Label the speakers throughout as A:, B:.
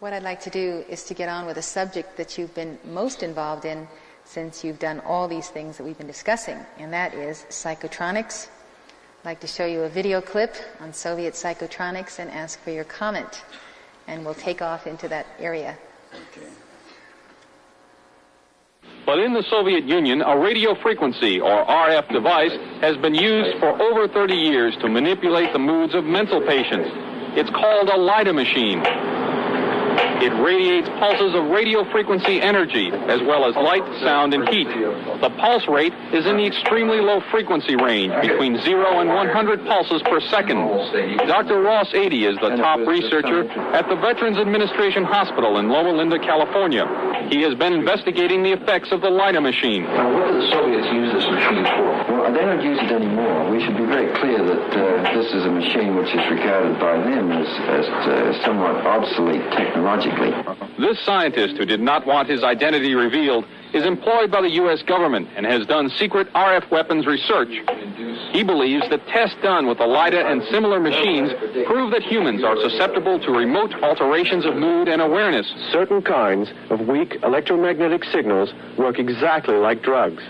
A: What I'd like to do is to get on with a subject that you've been most involved in since you've done all these things that we've been discussing, and that is psychotronics. I'd like to show you a video clip on Soviet psychotronics and ask for your comment, and we'll take off into that area.
B: Okay.
C: But in the Soviet Union, a radio frequency, or RF device, has been used for over 30 years to manipulate the moods of mental patients. It's called a LIDA machine. It radiates pulses of radio frequency energy, as well as light, sound, and heat. The pulse rate is in the extremely low frequency range, between 0 and 100 pulses per second. Dr. Ross Adey is the top researcher at the Veterans Administration Hospital in Loma Linda, California. He has been investigating the effects of the LIDA machine.
B: Now, what do the Soviets use this machine for? Well, they don't use it anymore. We should be very clear that this is a machine which is regarded by them as somewhat obsolete technologically.
C: This scientist, who did not want his identity revealed, is employed by the U.S. government and has done secret RF weapons research. He believes that tests done with the LIDA and similar machines prove that humans are susceptible to remote alterations of mood and awareness.
D: Certain kinds of weak electromagnetic signals work exactly like drugs.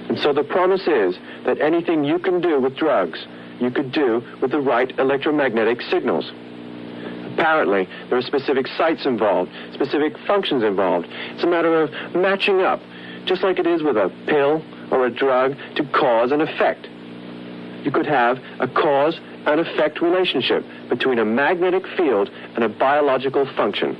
D: And so the promise is that anything you can do with drugs, you could do with the right electromagnetic signals. Apparently, there are specific sites involved, specific functions involved. It's a matter of matching up, just like it is with a pill or a drug, to cause and effect. You could have a cause and effect relationship between a magnetic field and a biological function.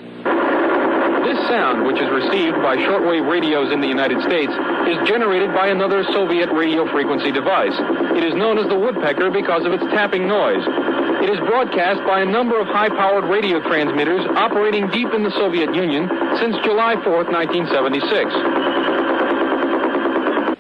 C: This sound, which is received by shortwave radios in the United States, is generated by another Soviet radio frequency device. It is known as the woodpecker because of its tapping noise. It is broadcast by a number of high-powered radio transmitters operating deep in the Soviet Union since July 4th, 1976.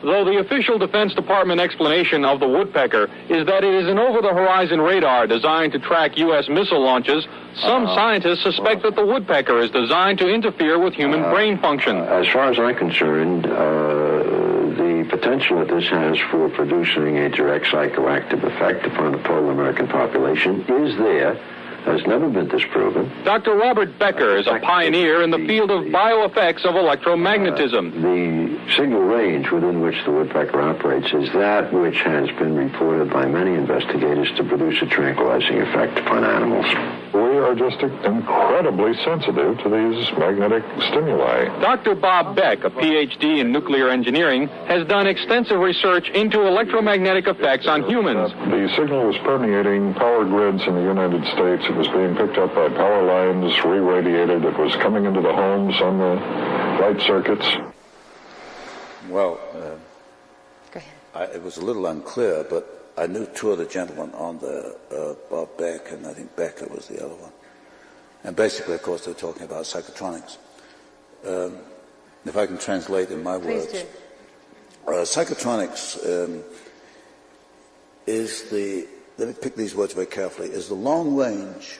C: Though the official Defense Department explanation of the woodpecker is that it is an over-the-horizon radar designed to track U.S. missile launches, some scientists suspect that the woodpecker is designed to interfere with human brain function.
B: As far as I'm concerned, the potential that this has for producing a direct psychoactive effect upon the total American population is there. Has never been disproven.
C: Dr. Robert Becker is a pioneer in the field of bioeffects of electromagnetism.
B: The signal range within which the woodpecker operates is that which has been reported by many investigators to produce a tranquilizing effect upon animals.
E: We are just incredibly sensitive to these magnetic stimuli.
C: Dr. Bob Beck, a PhD in nuclear engineering, has done extensive research into electromagnetic effects on humans.
E: The signal was permeating power grids in the United States. It was being picked up by power lines, re-radiated. It was coming into the homes on the light circuits.
F: Well,
A: Go ahead.
F: it was a little unclear, but I knew two of the gentlemen on there, Bob Beck, and I think Becker was the other one. And basically, of course, they're talking about psychotronics. If I can translate in my
A: Please
F: words.
A: do.
F: Psychotronics is the, let me pick these words very carefully, is the long-range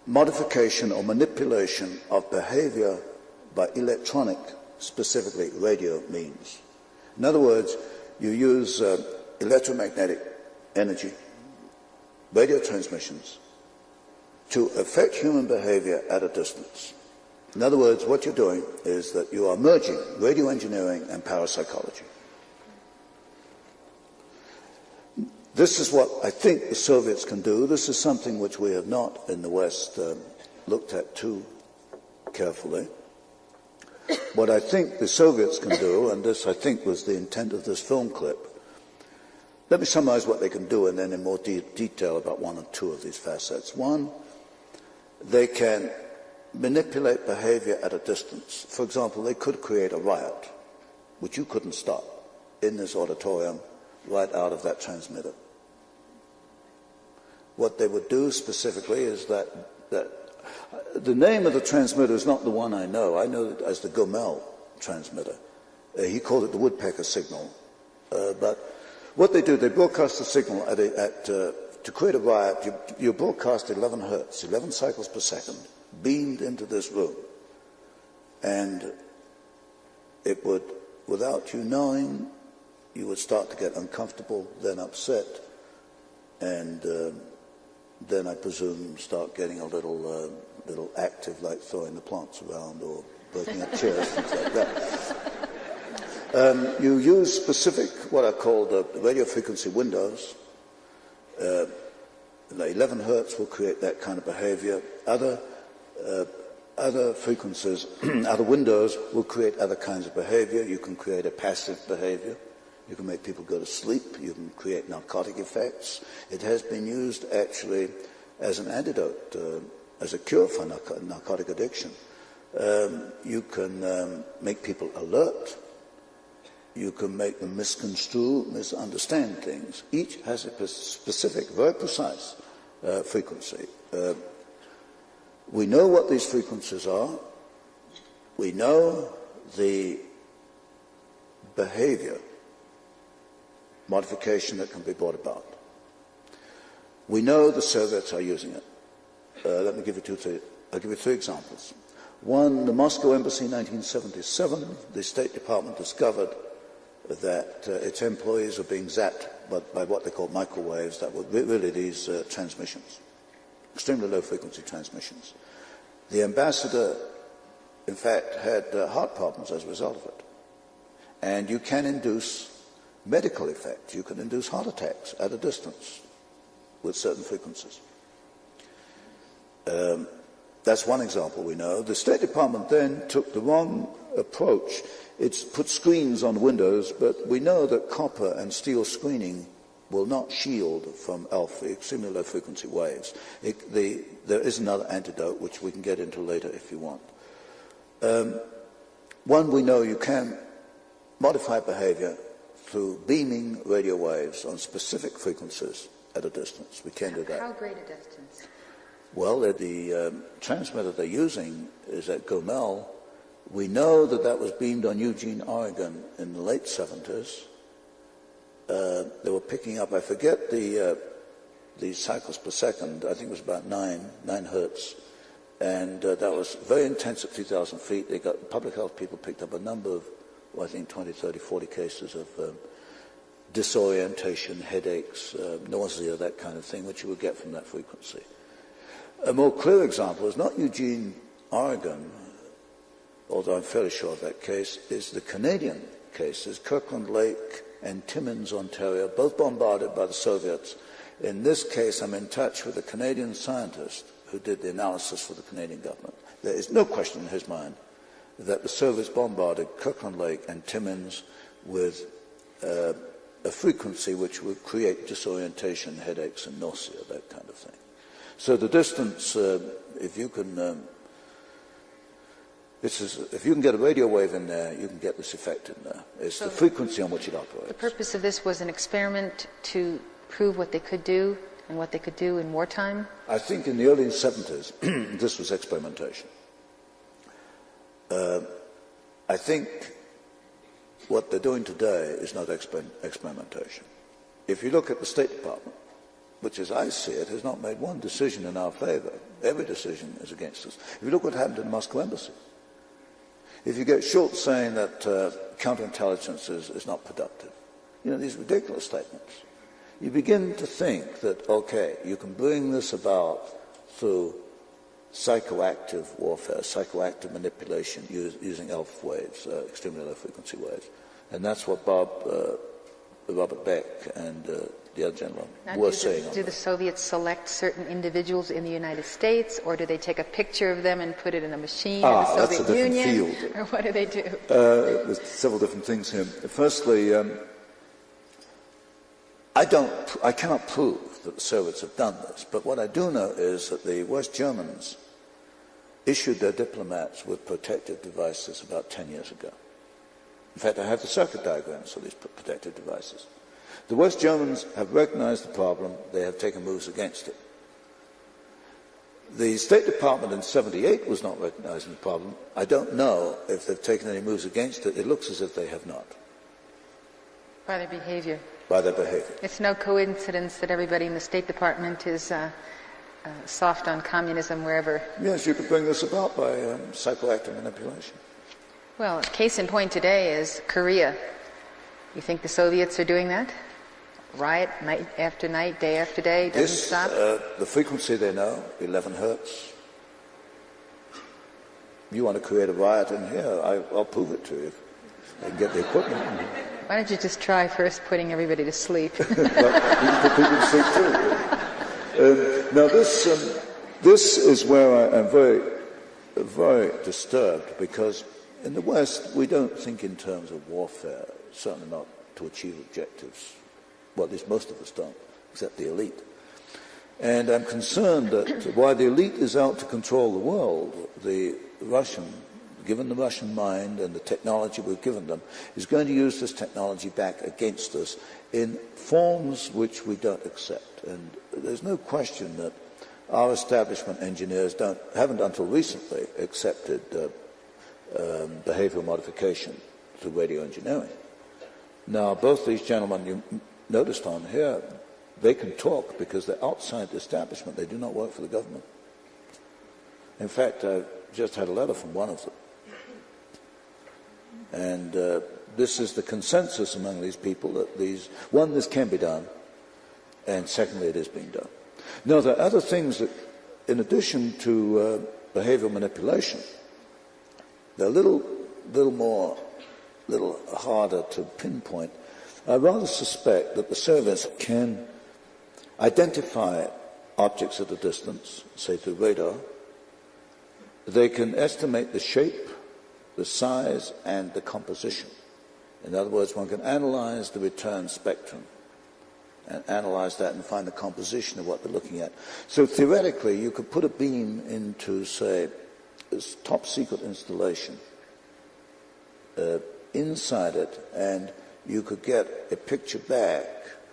F: modification or manipulation of behavior by electronic, specifically radio means. In other words, you use electromagnetic energy, radio transmissions, to affect human behavior at a distance. In other words, what you're doing is that you are merging radio engineering and parapsychology. This is what I think the Soviets can do. This is something which we have not in the West looked at too carefully. What I think the Soviets can do, and this I think was the intent of this film clip, let me summarize what they can do and then in more detail about one or two of these facets. One, they can manipulate behavior at a distance. For example, they could create a riot, which you couldn't stop, in this auditorium, right out of that transmitter. What they would do specifically is that the name of the transmitter is not the one I know. I know it as the Gomel transmitter. He called it the woodpecker signal. But what they do, they broadcast the signal to create a riot. You broadcast 11 hertz, 11 cycles per second, beamed into this room. And it would, without you knowing, you would start to get uncomfortable, then upset, and then I presume start getting a little active, like throwing the plants around or breaking up chairs, things like that. You use specific, what are called radio frequency windows. 11 hertz will create that kind of behavior. Other frequencies, other windows will create other kinds of behavior. You can create a passive behavior. You can make people go to sleep. You can create narcotic effects. It has been used actually as an antidote, as a cure for narcotic addiction. You can make people alert. You can make them misconstrue, misunderstand things. Each has a specific, very precise frequency. We know what these frequencies are. We know the behavior modification that can be brought about. We know the Soviets are using it. Let me give you I'll give you three examples. One, the Moscow Embassy in 1977, the State Department discovered that its employees are being zapped by what they call microwaves, that were really these transmissions, extremely low frequency transmissions. The ambassador, in fact, had heart problems as a result of it. And you can induce medical effects. You can induce heart attacks at a distance with certain frequencies. That's one example we know. The State Department then took the wrong approach. It's put screens on windows, but we know that copper and steel screening will not shield from alpha, extremely low frequency waves. There is another antidote, which we can get into later if you want. One, we know you can modify behavior through beaming radio waves on specific frequencies at a distance. We can do that.
A: How great a distance?
F: Well, the transmitter they're using is at Gomel. We know that that was beamed on Eugene, Oregon in the late 70s. They were picking up, I forget the cycles per second, I think it was about 9 hertz. And that was very intense at 3,000 feet. They got, public health people picked up a number of, well, I think 20, 30, 40 cases of disorientation, headaches, nausea, that kind of thing, which you would get from that frequency. A more clear example is not Eugene, Oregon, although I'm fairly sure of that case, is the Canadian cases, Kirkland Lake and Timmins, Ontario, both bombarded by the Soviets. In this case, I'm in touch with a Canadian scientist who did the analysis for the Canadian government. There is no question in his mind that the Soviets bombarded Kirkland Lake and Timmins with a frequency which would create disorientation, headaches, and nausea, that kind of thing. So the distance, if you can get a radio wave in there, you can get this effect in there. It's the frequency on which it operates.
A: The purpose of this was an experiment to prove what they could do and what they could do in wartime?
F: I think in the early 70s, this was experimentation. I think what they're doing today is not experimentation. If you look at the State Department, which as I see it, has not made one decision in our favor. Every decision is against us. If you look what happened in the Moscow Embassy, if you get Schultz saying that counterintelligence is not productive, you know, these ridiculous statements, you begin to think that, okay, you can bring this about through psychoactive warfare, psychoactive manipulation using ELF waves, extremely low frequency waves. And that's what Robert Beck and the other gentleman were saying.
A: Do the Soviets select certain individuals in the United States, or do they take a picture of them and put it in a machine in the Soviet Union?
F: Field.
A: Or what do they do?
F: There's several different things here. Firstly, I cannot prove that the Soviets have done this, but what I do know is that the West Germans issued their diplomats with protective devices about 10 years ago. In fact, I have the circuit diagrams for these protective devices. The West Germans have recognized the problem. They have taken moves against it. The State Department in '78 was not recognizing the problem. I don't know if they've taken any moves against it. It looks as if they have not.
A: By their behavior.
F: By their behavior.
A: It's no coincidence that everybody in the State Department is soft on communism wherever.
F: Yes, you could bring this about by psychoactive manipulation.
A: Well, case in point today is Korea. You think the Soviets are doing that? riot night after night, day after day, doesn't stop?
F: The frequency they know, 11 hertz. You want to create a riot in here, I'll prove it to you. They can get the equipment.
A: Why don't you just try first putting everybody to sleep?
F: Well, you can put people to sleep too. Now this is where I am very, very disturbed, because in the West we don't think in terms of warfare, certainly not to achieve objectives. Well, at least most of us don't, except the elite. And I'm concerned that while the elite is out to control the world, given the Russian mind and the technology we've given them, is going to use this technology back against us in forms which we don't accept. And there's no question that our establishment engineers haven't until recently accepted behavioral modification through radio engineering. Now, both these gentlemen you noticed on here, they can talk because they're outside the establishment. They do not work for the government. In fact, I just had a letter from one of them. And this is the consensus among these people that this can be done, and secondly, it is being done. Now, there are other things that, in addition to behavioral manipulation, they're a little harder to pinpoint. I rather suspect that the Soviets can identify objects at a distance, say through radar. They can estimate the shape, the size, and the composition. In other words, one can analyze the return spectrum and analyze that and find the composition of what they're looking at. So theoretically, you could put a beam into, say, this top-secret installation inside it, and you could get a picture back,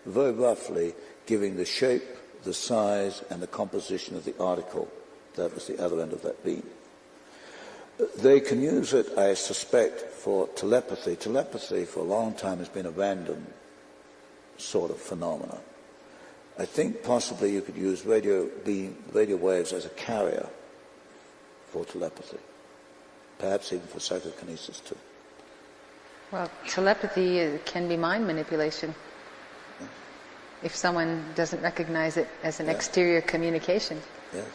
F: very roughly, giving the shape, the size, and the composition of the article that was the other end of that beam. They can use it, I suspect, for telepathy. Telepathy, for a long time, has been a random sort of phenomenon. I think possibly you could use radio waves as a carrier for telepathy, perhaps even for psychokinesis too.
A: Well, telepathy can be mind manipulation. Yeah. If someone doesn't recognize it as an exterior communication.
F: Yes.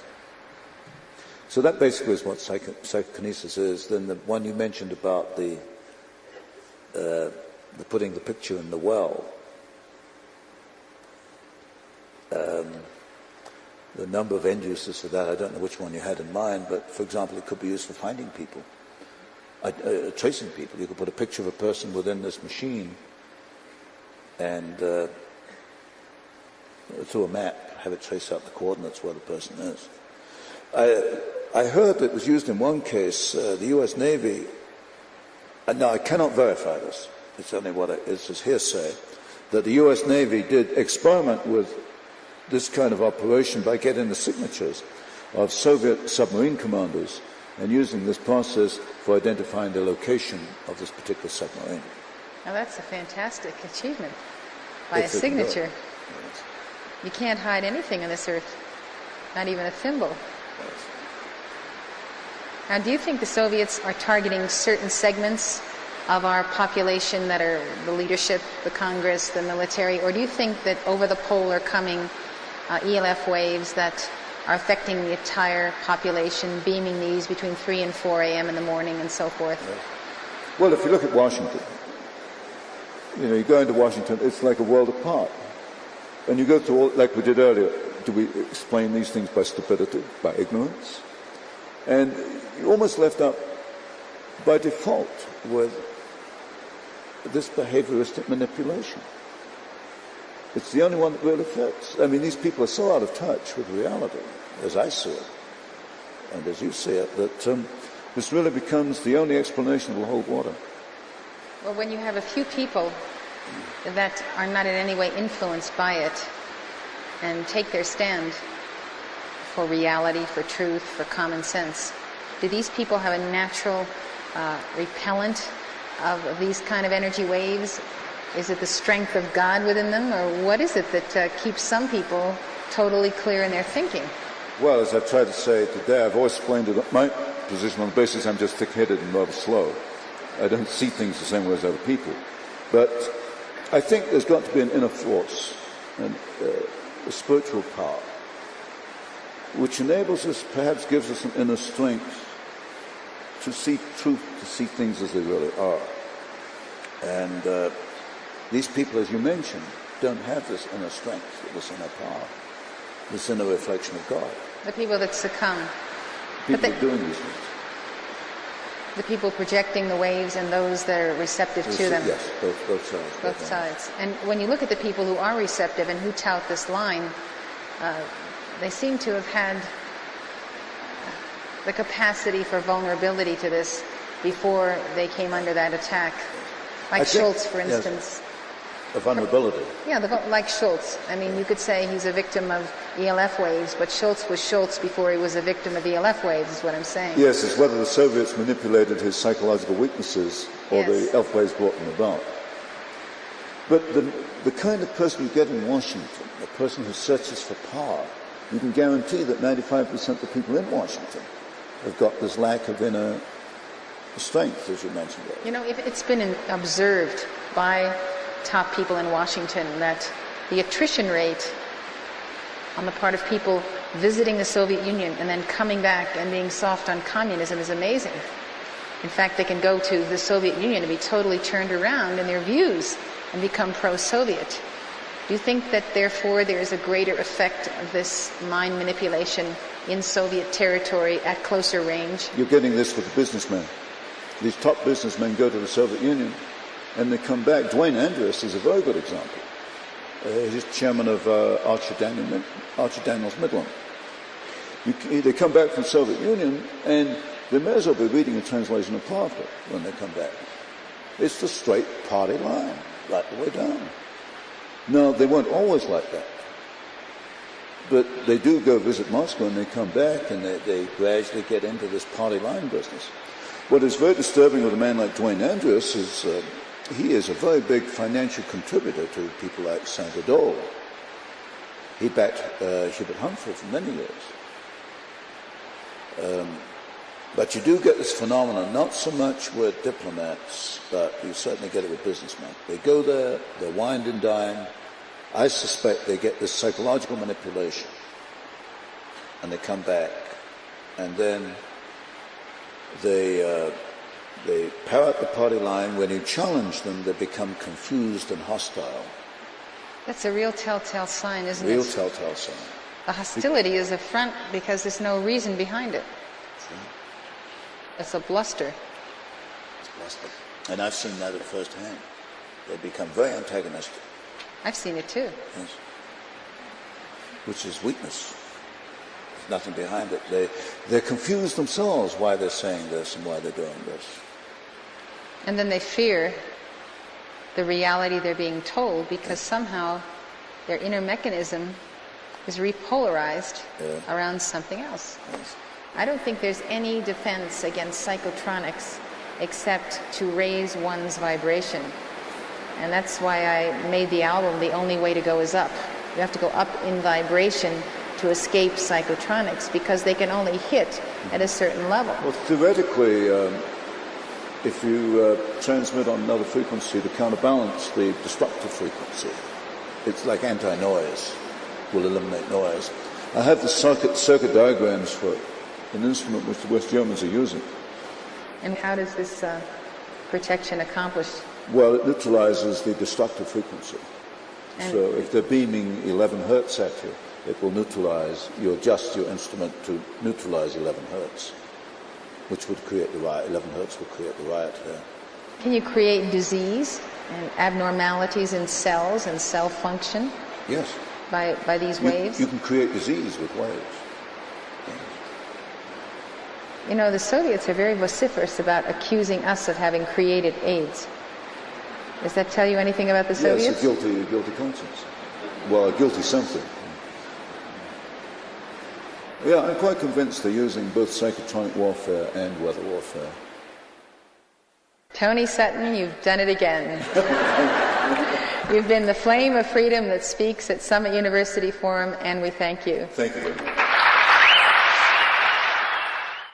F: So that basically is what psychokinesis is. Then the one you mentioned about the putting the picture in the well, the number of end uses for that, I don't know which one you had in mind, but for example, it could be used for finding people, tracing people. You could put a picture of a person within this machine and through a map, have it trace out the coordinates where the person is. I heard it was used in one case, the U.S. Navy, and now I cannot verify this, it's only what it's just hearsay, that the U.S. Navy did experiment with this kind of operation by getting the signatures of Soviet submarine commanders and using this process for identifying the location of this particular submarine.
A: Now that's a fantastic achievement, by a signature.
F: Yes.
A: You can't hide anything on this earth, not even a thimble.
F: Yes.
A: Now, do you think the Soviets are targeting certain segments of our population that are the leadership, the Congress, the military, or do you think that over the pole are coming ELF waves that are affecting the entire population, beaming these between 3 and 4 a.m. in the morning and so forth?
F: Yes. Well, if you look at Washington, you go into Washington, it's like a world apart. And you go through all, like we did earlier, do we explain these things by stupidity, by ignorance? And you're almost left up by default with this behavioristic manipulation. It's the only one that really fits. I mean, these people are so out of touch with reality, as I see it, and as you see it, that this really becomes the only explanation that will hold water.
A: Well, when you have a few people that are not in any way influenced by it and take their stand for reality, for truth, for common sense, do these people have a natural repellent of these kind of energy waves? Is it the strength of God within them, or what is it that keeps some people totally clear in their thinking?
F: Well, as I've tried to say today, I've always explained it, my position on the basis I'm just thick-headed and rather slow. I don't see things the same way as other people. But I think there's got to be an inner force, and a spiritual power, which enables us, perhaps gives us an inner strength to see truth, to see things as they really are. And these people, as you mentioned, don't have this inner strength, this inner power, this inner reflection of God.
A: The people that succumb.
F: People are doing these things.
A: The people projecting the waves and those that are receptive to them.
F: Yes, both sides.
A: Both sides. And when you look at the people who are receptive and who tout this line, they seem to have had the capacity for vulnerability to this before they came under that attack. Like Schultz, for instance.
F: Yes, a vulnerability.
A: Yeah, like Schultz. I mean, you could say he's a victim of ELF waves, but Schultz was Schultz before he was a victim of ELF waves, is what I'm saying.
F: Yes, it's whether the Soviets manipulated his psychological weaknesses or the ELF waves brought them about. But the kind of person you get in Washington, the person who searches for power, you can guarantee that 95% of the people in Washington have got this lack of inner strength, as you mentioned earlier.
A: You know, if it's been observed by top people in Washington that the attrition rate on the part of people visiting the Soviet Union and then coming back and being soft on communism is amazing. In fact, they can go to the Soviet Union and be totally turned around in their views and become pro-Soviet. Do you think that, therefore, there is a greater effect of this mind manipulation in Soviet territory at closer range?
F: You're getting this with the businessmen. These top businessmen go to the Soviet Union and they come back. Dwayne Andrews is a very good example. He's chairman of Archer Daniels Midland. They come back from the Soviet Union and they may as well be reading a translation of Pavlov when they come back. It's the straight party line, right the way down. Now, they weren't always like that. But they do go visit Moscow and they come back and they gradually get into this party line business. What is very disturbing with a man like Dwayne Andrews is he is a very big financial contributor to people like Sandra Dole. He backed Hubert Humphrey for many years. But you do get this phenomenon, not so much with diplomats, but you certainly get it with businessmen. They go there, they're wined and dined. I suspect they get this psychological manipulation. And they come back, and then they parrot the party line. When you challenge them, they become confused and hostile.
A: That's a real telltale sign, isn't it?
F: Real telltale sign.
A: The hostility is a front because there's no reason behind it. It's a bluster.
F: It's bluster. And I've seen that at first hand. They become very antagonistic.
A: I've seen it too.
F: Yes. Which is weakness. There's nothing behind it. They're confused themselves why they're saying this and why they're doing this.
A: And then they fear the reality they're being told because somehow their inner mechanism is repolarized around something else.
F: Yes.
A: I don't think there's any defense against psychotronics except to raise one's vibration. And that's why I made the album, The Only Way to Go Is Up. You have to go up in vibration to escape psychotronics because they can only hit at a certain level.
F: Well, theoretically, if you transmit on another frequency to counterbalance the destructive frequency, it's like anti-noise, will eliminate noise. I have the circuit diagrams for an instrument which the West Germans are using.
A: And how does this protection accomplish?
F: Well, it neutralizes the destructive frequency. And so if they're beaming 11 hertz at you, it will neutralize, you adjust your instrument to neutralize 11 hertz, which would create the riot. 11 hertz would create the riot there.
A: Can you create disease and abnormalities in cells and cell function?
F: Yes.
A: By these waves?
F: You can create disease with waves. Yes.
A: You know, the Soviets are very vociferous about accusing us of having created AIDS. Does that tell you anything about the Soviets?
F: Yes, a guilty conscience. Well, a guilty something. Yeah, I'm quite convinced they're using both psychotronic warfare and weather warfare.
A: Tony Sutton, you've done it again. You've been the flame of freedom that speaks at Summit University Forum, and we thank you.
F: Thank you.